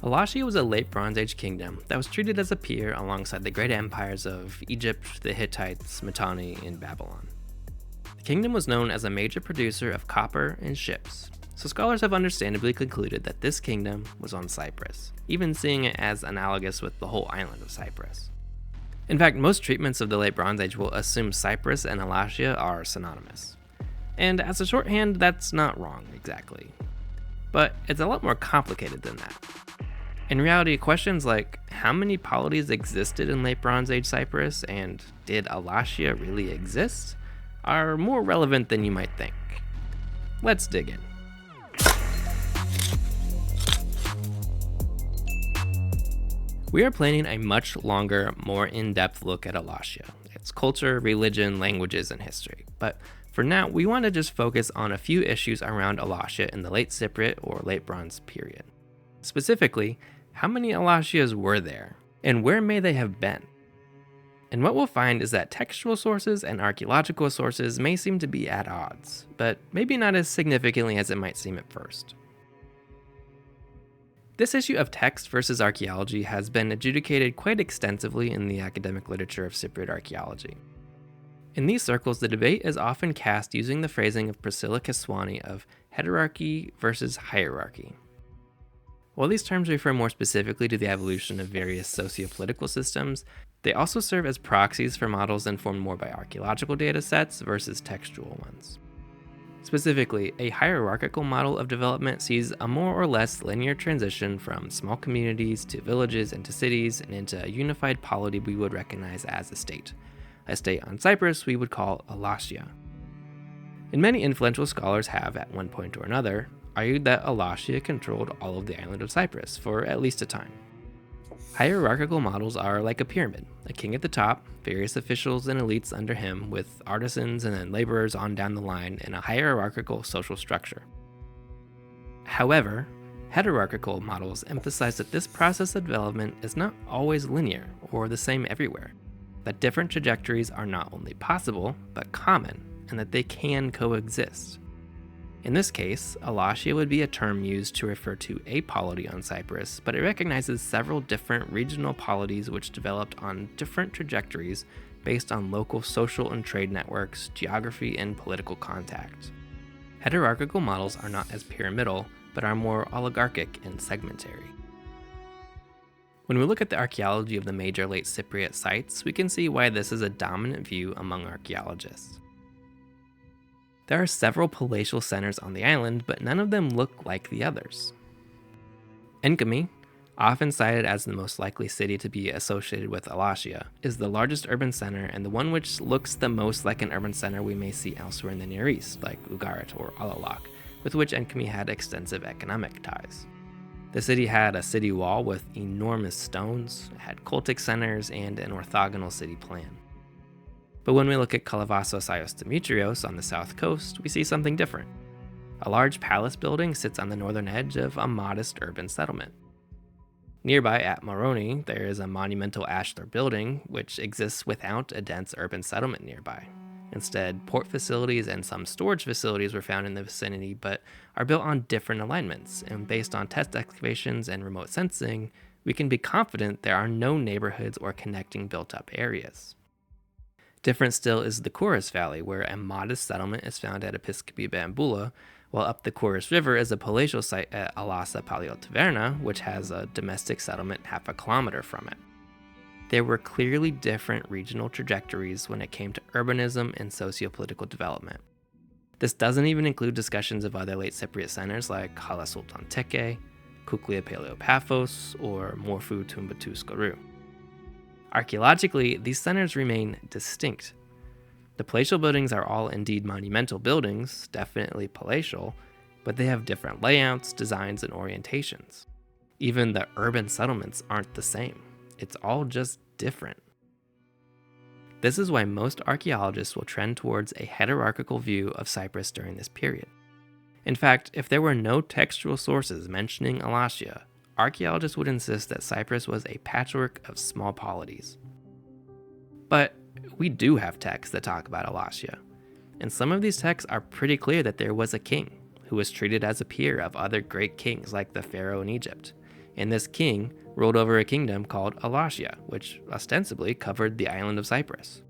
Alashia was a late Bronze Age kingdom that was treated as a peer alongside the great empires of Egypt, the Hittites, Mitanni, and Babylon. The kingdom was known as a major producer of copper and ships, so scholars have understandably concluded that this kingdom was on Cyprus, even seeing it as analogous with the whole island of Cyprus. In fact, most treatments of the late Bronze Age will assume Cyprus and Alashia are synonymous. And as a shorthand, that's not wrong exactly. But it's a lot more complicated than that. In reality, questions like how many polities existed in late Bronze Age Cyprus and did Alashia really exist are more relevant than you might think. Let's dig in. We are planning a much longer, more in-depth look at Alashia, its culture, religion, languages, and history. But for now, we want to just focus on a few issues around Alashia in the late Cypriot or late Bronze period. Specifically, how many Alashias were there, and where may they have been? And what we'll find is that textual sources and archaeological sources may seem to be at odds, but maybe not as significantly as it might seem at first. This issue of text versus archaeology has been adjudicated quite extensively in the academic literature of Cypriot archaeology. In these circles, the debate is often cast using the phrasing of Priscilla Kiswani of heterarchy versus hierarchy. While these terms refer more specifically to the evolution of various socio-political systems, they also serve as proxies for models informed more by archaeological data sets versus textual ones. Specifically, a hierarchical model of development sees a more or less linear transition from small communities to villages and to cities and into a unified polity we would recognize as a state. A state on Cyprus we would call Alashiya. And many influential scholars have, at one point or another, argued that Alashia controlled all of the island of Cyprus for at least a time. Hierarchical models are like a pyramid, a king at the top, various officials and elites under him, with artisans and then laborers on down the line in a hierarchical social structure. However, heterarchical models emphasize that this process of development is not always linear or the same everywhere, that different trajectories are not only possible, but common, and that they can coexist. In this case, Alashia would be a term used to refer to a polity on Cyprus, but it recognizes several different regional polities which developed on different trajectories based on local social and trade networks, geography, and political contact. Heterarchical models are not as pyramidal, but are more oligarchic and segmentary. When we look at the archaeology of the major late Cypriot sites, we can see why this is a dominant view among archaeologists. There are several palatial centers on the island, but none of them look like the others. Enkami, often cited as the most likely city to be associated with Alashia, is the largest urban center and the one which looks the most like an urban center we may see elsewhere in the Near East, like Ugarit or Alalak, with which Enkami had extensive economic ties. The city had a city wall with enormous stones, it had cultic centers, and an orthogonal city plan. But when we look at Kalavassos Ios Demetrios on the south coast, we see something different. A large palace building sits on the northern edge of a modest urban settlement. Nearby at Moroni, there is a monumental ashlar building, which exists without a dense urban settlement nearby. Instead, port facilities and some storage facilities were found in the vicinity, but are built on different alignments, and based on test excavations and remote sensing, we can be confident there are no neighborhoods or connecting built-up areas. Different still is the Kouros Valley, where a modest settlement is found at Episkopi Bambula, while up the Kouros River is a palatial site at Alasa Paleotaverna, which has a domestic settlement half a kilometer from it. There were clearly different regional trajectories when it came to urbanism and socio-political development. This doesn't even include discussions of other late Cypriot centers like Hala Sultan Teke, Kuklia Paleopaphos, or Morfu Tumbatu Skoru. Archaeologically, these centers remain distinct. The palatial buildings are all indeed monumental buildings, definitely palatial, but they have different layouts, designs, and orientations. Even the urban settlements aren't the same. It's all just different. This is why most archaeologists will trend towards a heterarchical view of Cyprus during this period. In fact, if there were no textual sources mentioning Alashia, archaeologists would insist that Cyprus was a patchwork of small polities. But we do have texts that talk about Alashia, and some of these texts are pretty clear that there was a king who was treated as a peer of other great kings like the pharaoh in Egypt, and this king ruled over a kingdom called Alashiya, which ostensibly covered the island of Cyprus.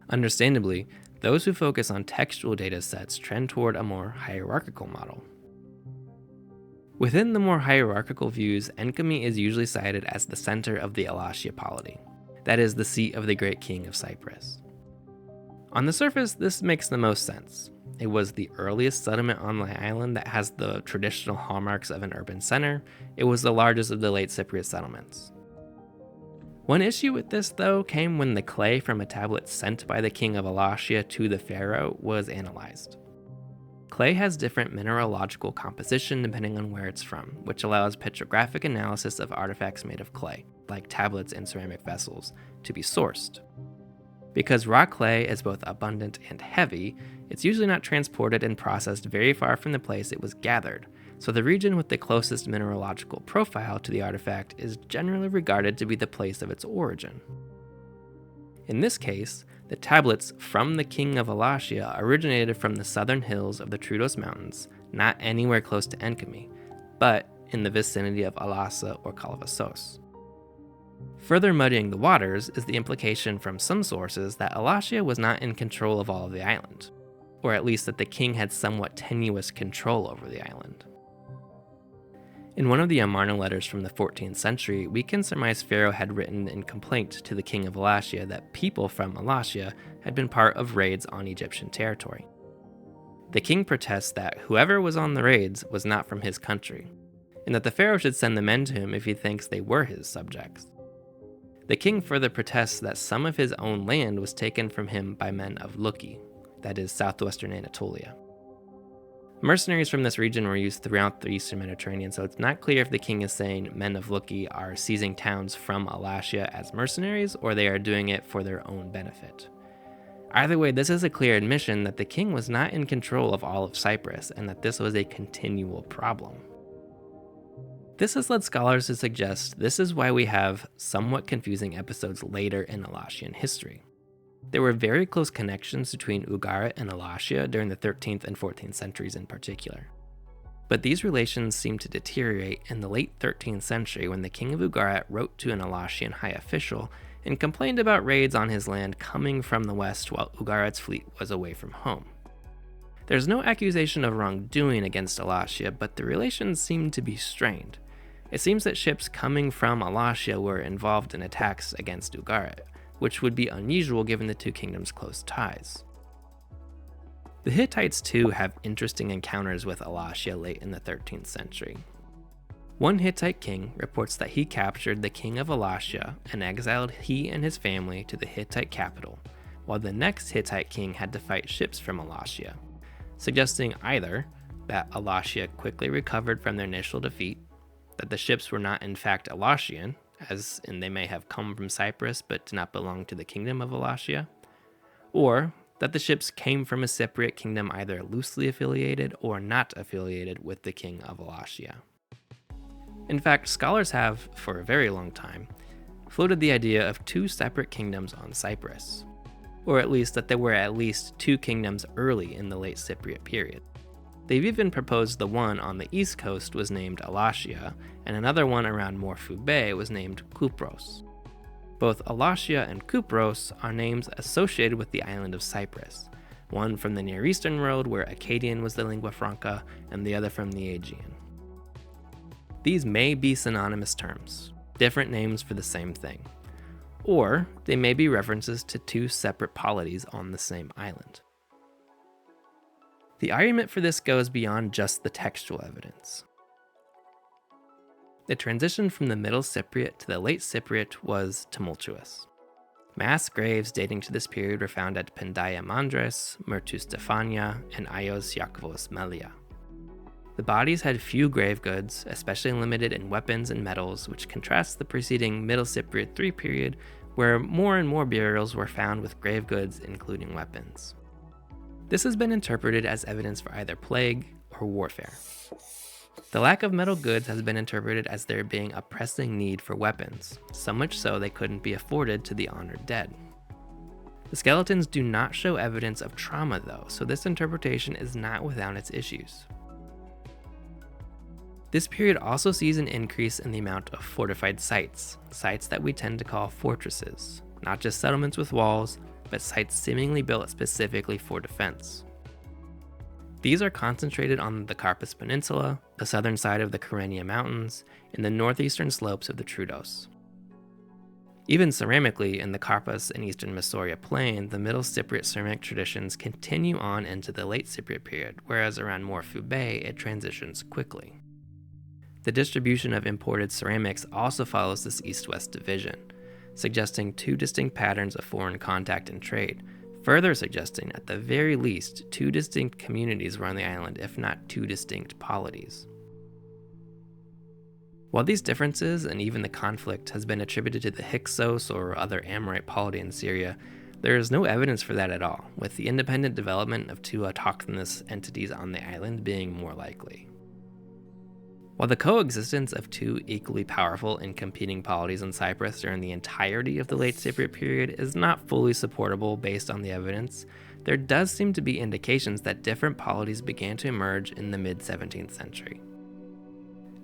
Understandably, those who focus on textual data sets trend toward a more hierarchical model. Within the more hierarchical views, Enkami is usually cited as the center of the Alashiya polity, that is, the seat of the great king of Cyprus. On the surface, this makes the most sense. It was the earliest settlement on the island that has the traditional hallmarks of an urban center. It was the largest of the late Cypriot settlements. One issue with this, though, came when the clay from a tablet sent by the king of Alashiya to the pharaoh was analyzed. Clay has different mineralogical composition depending on where it's from, which allows petrographic analysis of artifacts made of clay, like tablets and ceramic vessels, to be sourced. Because raw clay is both abundant and heavy, it's usually not transported and processed very far from the place it was gathered, so the region with the closest mineralogical profile to the artifact is generally regarded to be the place of its origin. In this case, the tablets from the king of Alashiya originated from the southern hills of the Troodos Mountains, not anywhere close to Enkami, but in the vicinity of Alasa or Kalvassos. Further muddying the waters is the implication from some sources that Alashiya was not in control of all of the island, or at least that the king had somewhat tenuous control over the island. In one of the Amarna letters from the 14th century, we can surmise Pharaoh had written in complaint to the king of Alashiya that people from Alashiya had been part of raids on Egyptian territory. The king protests that whoever was on the raids was not from his country, and that the pharaoh should send the men to him if he thinks they were his subjects. The king further protests that some of his own land was taken from him by men of Luki, that is, southwestern Anatolia. Mercenaries from this region were used throughout the eastern Mediterranean, so it's not clear if the king is saying men of Luki are seizing towns from Alashiya as mercenaries, or they are doing it for their own benefit. Either way, this is a clear admission that the king was not in control of all of Cyprus, and that this was a continual problem. This has led scholars to suggest this is why we have somewhat confusing episodes later in Alashian history. There were very close connections between Ugarit and Alashiya during the 13th and 14th centuries in particular. But these relations seemed to deteriorate in the late 13th century when the king of Ugarit wrote to an Alashian high official and complained about raids on his land coming from the west while Ugarit's fleet was away from home. There's no accusation of wrongdoing against Alashiya, but the relations seemed to be strained. It seems that ships coming from Alashiya were involved in attacks against Ugarit, which would be unusual given the two kingdoms' close ties. The Hittites too have interesting encounters with Alashiya late in the 13th century. One Hittite king reports that he captured the king of Alashiya and exiled he and his family to the Hittite capital, while the next Hittite king had to fight ships from Alashiya, suggesting either that Alashiya quickly recovered from their initial defeat, that the ships were not in fact Alashian, as in they may have come from Cyprus but did not belong to the kingdom of Alashiya, or that the ships came from a Cypriot kingdom either loosely affiliated or not affiliated with the king of Alashiya. In fact, scholars have, for a very long time, floated the idea of two separate kingdoms on Cyprus, or at least that there were at least two kingdoms early in the late Cypriot period. They've even proposed the one on the east coast was named Alashiya, and another one around Morphu Bay was named Kupros. Both Alashiya and Kupros are names associated with the island of Cyprus, one from the Near Eastern world where Akkadian was the lingua franca, and the other from the Aegean. These may be synonymous terms, different names for the same thing, or they may be references to two separate polities on the same island. The argument for this goes beyond just the textual evidence. The transition from the Middle Cypriot to the Late Cypriot was tumultuous. Mass graves dating to this period were found at Pendaia Mandres, Myrtu Stefania, and Ios Yakovos Melia. The bodies had few grave goods, especially limited in weapons and metals, which contrasts the preceding Middle Cypriot III period, where more and more burials were found with grave goods, including weapons. This has been interpreted as evidence for either plague or warfare. The lack of metal goods has been interpreted as there being a pressing need for weapons, so much so they couldn't be afforded to the honored dead. The skeletons do not show evidence of trauma though, so this interpretation is not without its issues. This period also sees an increase in the amount of fortified sites that we tend to call fortresses, not just settlements with walls, but sites seemingly built specifically for defense. These are concentrated on the Carpus Peninsula, the southern side of the Kyrenia Mountains, and the northeastern slopes of the Troodos. Even ceramically, in the Carpus and eastern Massoria plain, the Middle Cypriot ceramic traditions continue on into the Late Cypriot period, whereas around Morphu Bay it transitions quickly. The distribution of imported ceramics also follows this east-west division, suggesting two distinct patterns of foreign contact and trade, further suggesting at the very least two distinct communities were on the island, if not two distinct polities. While these differences and even the conflict has been attributed to the Hyksos or other Amorite polity in Syria, there is no evidence for that at all, with the independent development of two autochthonous entities on the island being more likely. While the coexistence of two equally powerful and competing polities in Cyprus during the entirety of the Late Cypriot period is not fully supportable based on the evidence, there does seem to be indications that different polities began to emerge in the mid-17th century.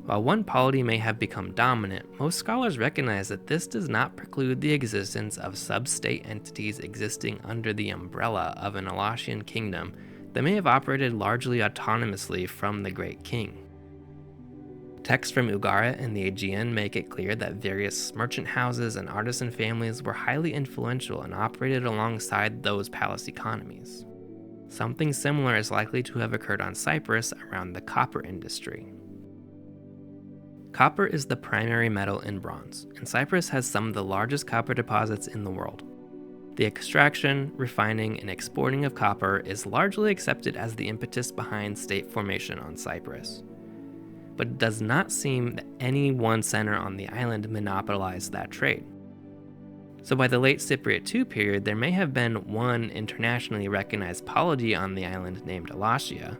While one polity may have become dominant, most scholars recognize that this does not preclude the existence of sub-state entities existing under the umbrella of an Alashiyan kingdom that may have operated largely autonomously from the Great King. Texts from Ugara and the Aegean make it clear that various merchant houses and artisan families were highly influential and operated alongside those palace economies. Something similar is likely to have occurred on Cyprus around the copper industry. Copper is the primary metal in bronze, and Cyprus has some of the largest copper deposits in the world. The extraction, refining, and exporting of copper is largely accepted as the impetus behind state formation on Cyprus. But it does not seem that any one center on the island monopolized that trade. So by the Late Cypriot II period, there may have been one internationally recognized polity on the island named Alashiya,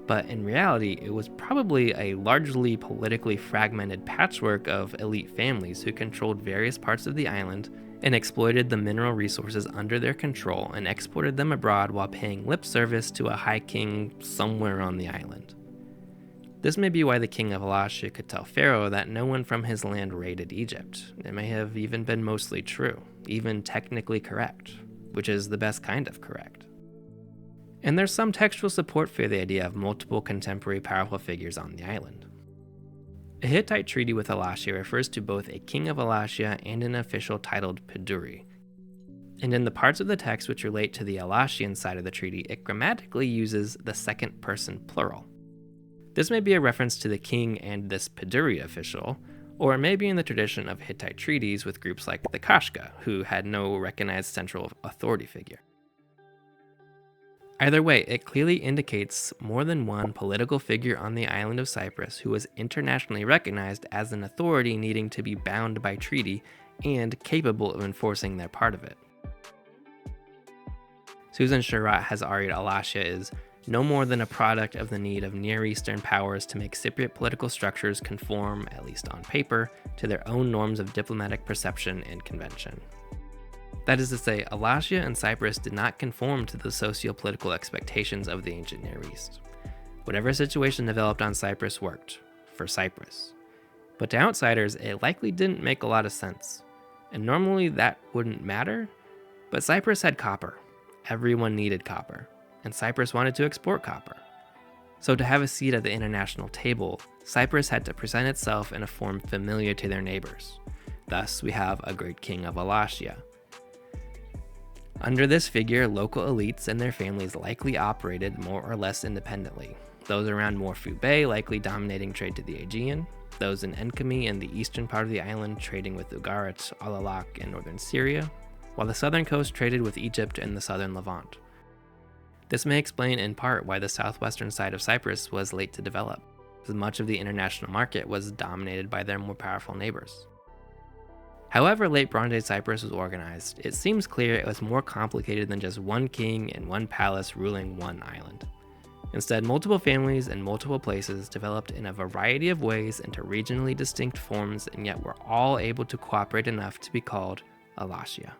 but in reality, it was probably a largely politically fragmented patchwork of elite families who controlled various parts of the island and exploited the mineral resources under their control and exported them abroad while paying lip service to a high king somewhere on the island. This may be why the king of Alashiya could tell Pharaoh that no one from his land raided Egypt. It may have even been mostly true, even technically correct, which is the best kind of correct. And there's some textual support for the idea of multiple contemporary powerful figures on the island. A Hittite treaty with Alashiya refers to both a king of Alashiya and an official titled Peduri. And in the parts of the text which relate to the Alashiyan side of the treaty, it grammatically uses the second person plural. This may be a reference to the king and this Peduri official, or it may be in the tradition of Hittite treaties with groups like the Kashka, who had no recognized central authority figure. Either way, it clearly indicates more than one political figure on the island of Cyprus who was internationally recognized as an authority needing to be bound by treaty and capable of enforcing their part of it. Susan Sherratt has argued Alashiya is no more than a product of the need of Near Eastern powers to make Cypriot political structures conform, at least on paper, to their own norms of diplomatic perception and convention. That is to say, Alashiya and Cyprus did not conform to the socio-political expectations of the ancient Near East. Whatever situation developed on Cyprus worked, for Cyprus. But to outsiders, it likely didn't make a lot of sense. And normally that wouldn't matter, but Cyprus had copper. Everyone needed copper, and Cyprus wanted to export copper. So to have a seat at the international table, Cyprus had to present itself in a form familiar to their neighbors. Thus, we have a great king of Alashiya. Under this figure, local elites and their families likely operated more or less independently. Those around Morphu Bay likely dominating trade to the Aegean, those in Enkami and the eastern part of the island trading with Ugarit, Alalak, and northern Syria, while the southern coast traded with Egypt and the southern Levant. This may explain in part why the southwestern side of Cyprus was late to develop, as much of the international market was dominated by their more powerful neighbors. However late Bronze Age Cyprus was organized, it seems clear it was more complicated than just one king and one palace ruling one island. Instead, multiple families and multiple places developed in a variety of ways into regionally distinct forms, and yet were all able to cooperate enough to be called Alashiya.